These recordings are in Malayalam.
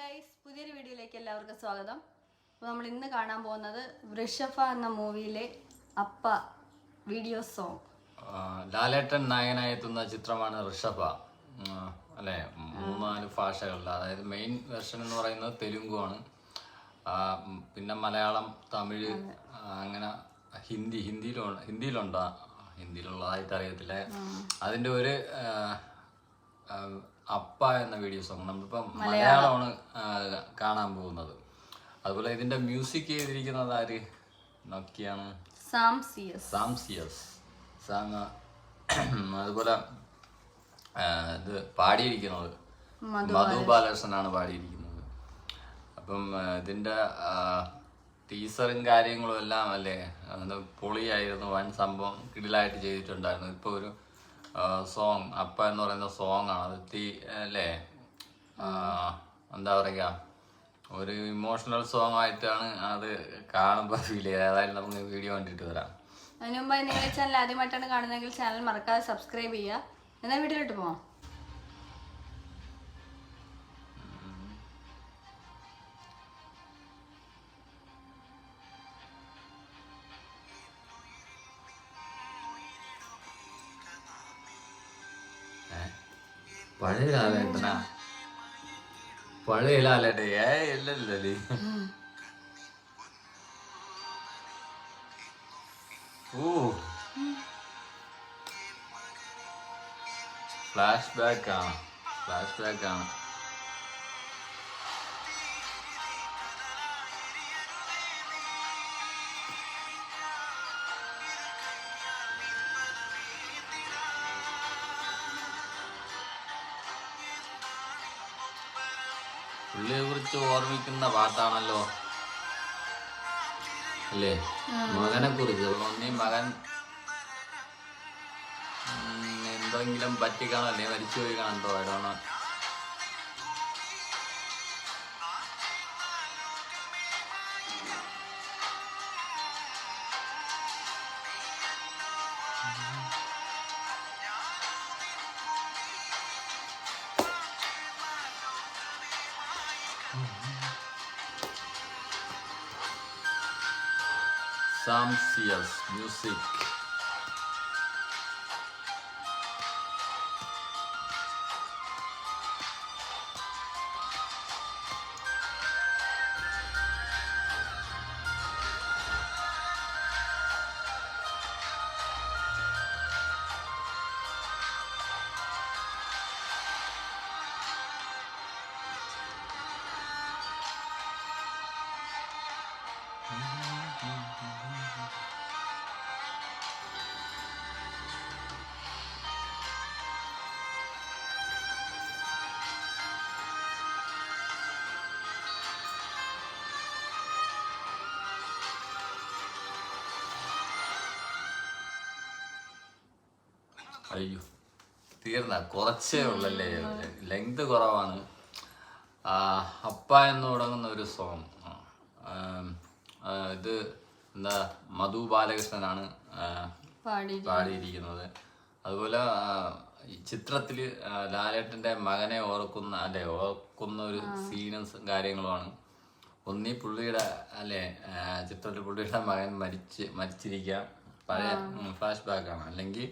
ഗൈസ്, പുതിയൊരു വീഡിയോയിലേക്ക് എല്ലാവർക്കും സ്വാഗതം. അപ്പോൾ നമ്മൾ ഇന്ന് കാണാൻ പോകുന്നത് വൃഷഭ എന്ന മൂവിയിലെ അപ്പ വീഡിയോ സോങ്. ലാലേട്ടൻ നായകനായി എത്തുന്ന ചിത്രമാണ് ഋഷഭ. അല്ലേ, 3-4 ഭാഷകളിൽ, അതായത് മെയിൻ വെർഷൻ എന്ന് പറയുന്നത് തെലുങ്കുമാണ്. പിന്നെ മലയാളം, തമിഴ്, അങ്ങനെ ഹിന്ദിയിലുള്ളതായിട്ട് അറിയത്തില്ല. അതിൻ്റെ ഒരു അപ്പ എന്ന വീഡിയോ സോങ് നമ്മളിപ്പം മലയാളമാണ് കാണാൻ പോകുന്നത്. അതുപോലെ ഇതിന്റെ മ്യൂസിക് ചെയ്തിരിക്കുന്നത് ആര് നോക്കിയാണ്? സാംസിയസ്. അതുപോലെ ഇത് പാടിയിരിക്കുന്നത് മധു ബാലകൃഷ്ണനാണ് പാടിയിരിക്കുന്നത്. അപ്പം ഇതിന്റെ ടീസറും കാര്യങ്ങളും എല്ലാം അല്ലേ പൊളിയായിരുന്നു, വൻ സംഭവം കിടിലായിട്ട് ചെയ്തിട്ടുണ്ടായിരുന്നു. ഇപ്പോൾ ഒരു സോങ് അപ്പ എന്ന് പറയുന്ന സോങ് ആണ് അത്. അല്ലേ, എന്താ പറയുക, ഒരു ഇമോഷണൽ സോങ് ആയിട്ടാണ് അത് കാണുമ്പോൾ ഫീൽ ചെയ്തത്. ഏതായാലും നമുക്ക് വീഡിയോ കണ്ടിട്ട് വരാം. അതിന് മുമ്പായി നിങ്ങൾ ചാനൽ ആദ്യമായിട്ടാണ് കാണുന്നതെങ്കിൽ ചാനൽ മറക്കാതെ സബ്സ്ക്രൈബ് ചെയ്യുക. എന്നാൽ വീഡിയോയിലോട്ട് പോവാം. പഴയ ലാലേട്ടനാ? പഴയ ലാലേട്ട ഇല്ലല്ലേ? ഫ്ലാഷ് ബാക്ക് ആണ്. പുള്ളിയെ കുറിച്ച് ഓർമ്മിക്കുന്ന പാട്ടാണല്ലോ അല്ലേ? മകനെ കുറിച്ച്. ഒന്നീ മകൻ എന്തെങ്കിലും പറ്റിക്കാണോ, അല്ലേ മരിച്ചു പോയി കാണോ, എന്തോ ആയിട്ടാണോ. Samsias music. അയ്യോ, തീർന്ന കുറച്ചേ ഉള്ളല്ലേ, ലെങ്ത് കുറവാണ്. അപ്പ എന്ന് തുടങ്ങുന്ന ഒരു സോങ്. ഇത് എന്താ, മധു ബാലകൃഷ്ണനാണ് പാടിയിരിക്കുന്നത്. അതുപോലെ ഈ ചിത്രത്തില് ലാലേട്ടന്റെ മകനെ ഓർക്കുന്ന ഒരു സീനും കാര്യങ്ങളുമാണ്. ഒന്നീ പുള്ളിയുടെ ചിത്രത്തിൽ പുള്ളിയുടെ മകൻ മരിച്ചിരിക്കുക, പഴയ ഫ്ലാഷ് ബാക്ക് ആണ്, അല്ലെങ്കിൽ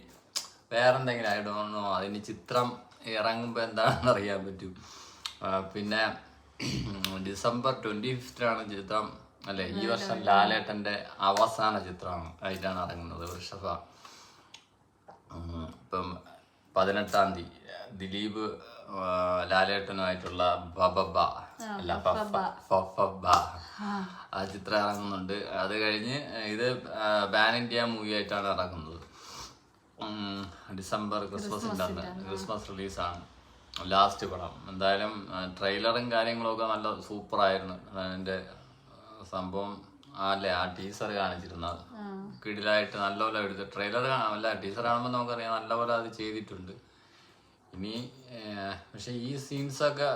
വേറെന്തെങ്കിലും ഐ ഡോണ്ട് നോ. അതിന് ചിത്രം ഇറങ്ങുമ്പോൾ എന്താണെന്ന് അറിയാൻ പറ്റും. പിന്നെ December 25 ചിത്രം അല്ലെ, ഈ വർഷം ലാലേട്ടന്റെ അവസാന ചിത്രമാണ് ആയിട്ടാണ് ഇറങ്ങുന്നത് വൃഷഭ. ഇപ്പം 18-ാം തീയതി ദിലീപ് ലാലേട്ടനുമായിട്ടുള്ള ആ ചിത്രം ഇറങ്ങുന്നുണ്ട്. അത് കഴിഞ്ഞ് ഇത് പാൻ ഇന്ത്യ മൂവി ആയിട്ടാണ് ഇറങ്ങുന്നത്. ഡിസംബർ ക്രിസ്മസ് റിലീസാണ് ലാസ്റ്റ് പടം. എന്തായാലും ട്രെയിലറും കാര്യങ്ങളൊക്കെ നല്ല സൂപ്പറായിരുന്നു. അതിൻ്റെ സംഭവം അല്ലേ, ആ ടീസർ കാണിച്ചിരുന്നത് കിടിലായിട്ട് നല്ലപോലെ എടുത്ത്. ട്രെയിലർ ടീസർ കാണുമ്പോൾ നമുക്കറിയാം നല്ലപോലെ അത് ചെയ്തിട്ടുണ്ട്. ഇനി പക്ഷെ ഈ സീൻസൊക്കെ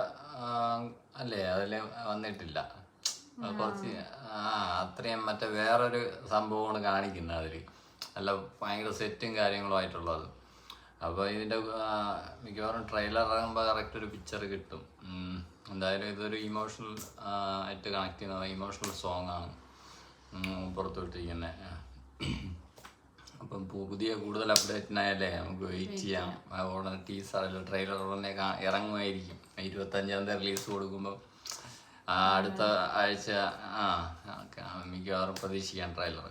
അല്ലേ അതിൽ വന്നിട്ടില്ല. കുറച്ച് അത്രയും മറ്റേ വേറൊരു സംഭവമാണ് കാണിക്കുന്നത് അതിൽ. നല്ല ഭയങ്കര സെറ്റും കാര്യങ്ങളും ആയിട്ടുള്ളത്. അപ്പോൾ ഇതിൻ്റെ മിക്കവാറും ട്രെയിലർ ഇറങ്ങുമ്പോൾ കറക്റ്റ് ഒരു പിക്ചർ കിട്ടും. എന്തായാലും ഇതൊരു ഇമോഷണൽ ആയിട്ട് കണക്ട് ചെയ്യുന്ന ഇമോഷണൽ സോങ് ആണ് പുറത്തുവിട്ടിരിക്കുന്നത്. അപ്പം പുതിയ കൂടുതൽ അപ്ഡേറ്റിനായല്ലേ നമുക്ക് വെയിറ്റ് ചെയ്യാം. ഉടനെ ടീസർ ട്രെയിലർ ഉടനെ ഇറങ്ങുമായിരിക്കും. 25-ാം തീയതി റിലീസ് കൊടുക്കുമ്പോൾ അടുത്ത ആഴ്ച മിക്കവാറും പ്രതീക്ഷിക്കാം ട്രെയിലർ.